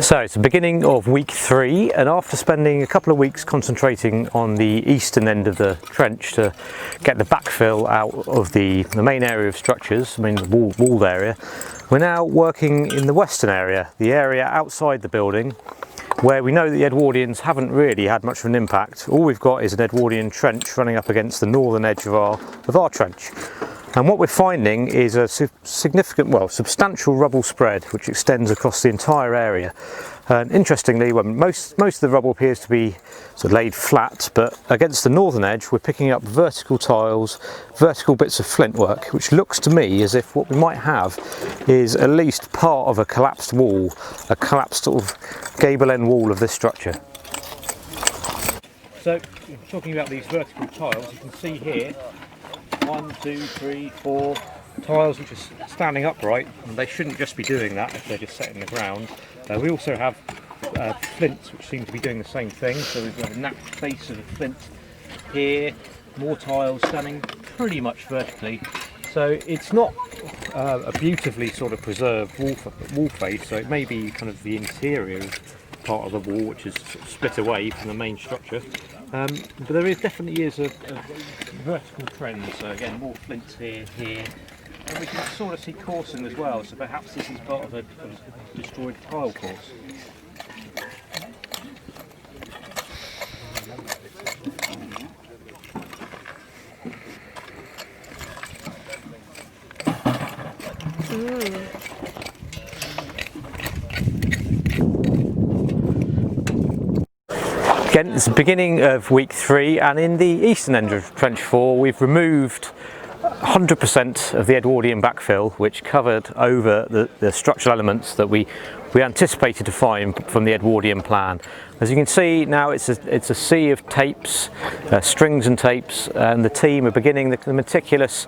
So it's the beginning of week 3, and after spending a couple of weeks concentrating on the eastern end of the trench to get the backfill out of the main area of structures, I mean the walled area, we're now working in the western area, the area outside the building, where we know that the Edwardians haven't really had much of an impact. All we've got is an Edwardian trench running up against the northern edge of our trench. And what we're finding is a significant, well, substantial rubble spread which extends across the entire area. And interestingly, most of the rubble appears to be sort of laid flat, but against the northern edge we're picking up vertical tiles, vertical bits of flint work, which looks to me as if what we might have is at least part of a collapsed wall, a collapsed sort of gable end wall of this structure. So, talking about these vertical tiles, you can see here 1, 2, 3, 4 tiles which are standing upright, and they shouldn't just be doing that if they're just set in the ground. We also have flints which seem to be doing the same thing, so we've got a nap face of a flint here, more tiles standing pretty much vertically. So it's not a beautifully sort of preserved wall face, so it may be kind of the interior part of the wall which is sort of split away from the main structure. But there definitely is a vertical trend, so again more flints here, and we can sort of see coursing as well, so perhaps this is part of a destroyed tile course. Again, it's the beginning of week 3, and in the eastern end of trench 4 we've removed 100% of the Edwardian backfill, which covered over the structural elements that we anticipated to find from the Edwardian plan. As you can see now, it's a sea of tapes, strings and tapes, and the team are beginning the meticulous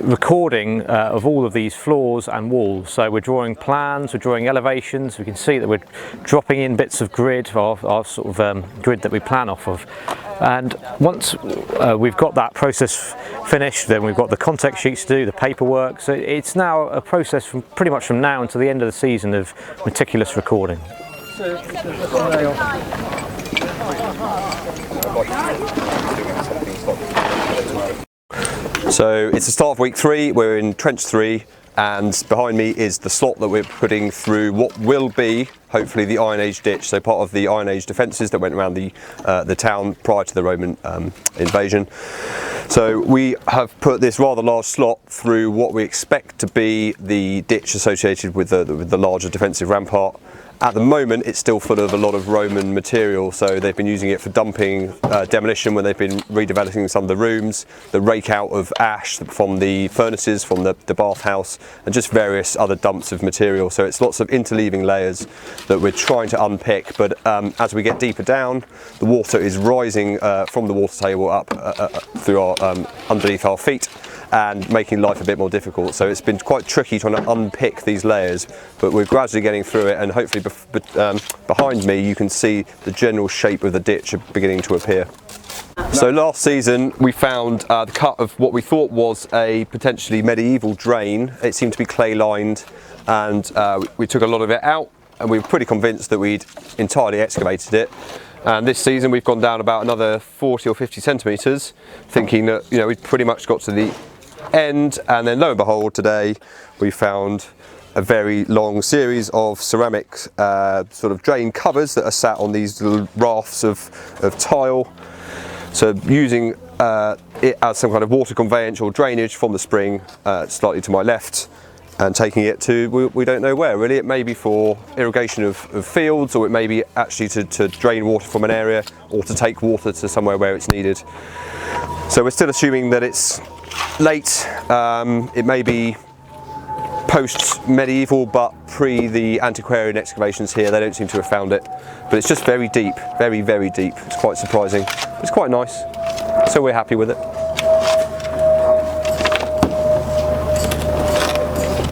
recording of all of these floors and walls. So we're drawing plans, we're drawing elevations. We can see that we're dropping in bits of grid, our sort of grid that we plan off of. And once we've got that process finished, then we've got the context sheets to do, the paperwork. So it's now a process from pretty much from now until the end of the season of meticulous recording. So it's the start of week 3, we're in trench 3, and behind me is the slot that we're putting through what will be hopefully the Iron Age ditch, so part of the Iron Age defences that went around the town prior to the Roman invasion. So we have put this rather large slot through what we expect to be the ditch associated with the larger defensive rampart. At the moment it's still full of a lot of Roman material, so they've been using it for dumping demolition when they've been redeveloping some of the rooms, the rake out of ash from the furnaces, from the bathhouse, and just various other dumps of material. So it's lots of interleaving layers that we're trying to unpick, but as we get deeper down, the water is rising from the water table up through our underneath our feet, and making life a bit more difficult. So it's been quite tricky trying to unpick these layers, but we're gradually getting through it, and hopefully behind me you can see the general shape of the ditch beginning to appear. So last season we found the cut of what we thought was a potentially medieval drain. It seemed to be clay lined, and we took a lot of it out, and we were pretty convinced that we'd entirely excavated it. And this season we've gone down about another 40 or 50 centimetres, thinking that we'd pretty much got to the end, and then lo and behold today we found a very long series of ceramic sort of drain covers that are sat on these little rafts of tile. So using it as some kind of water conveyance or drainage from the spring slightly to my left, and taking it to we don't know where really. It may be for irrigation of fields, or it may be actually to drain water from an area, or to take water to somewhere where it's needed. So we're still assuming that it's late. It may be post-medieval, but pre the antiquarian excavations here, they don't seem to have found it. But it's just very deep, very, very deep. It's quite surprising. It's quite nice, so we're happy with it.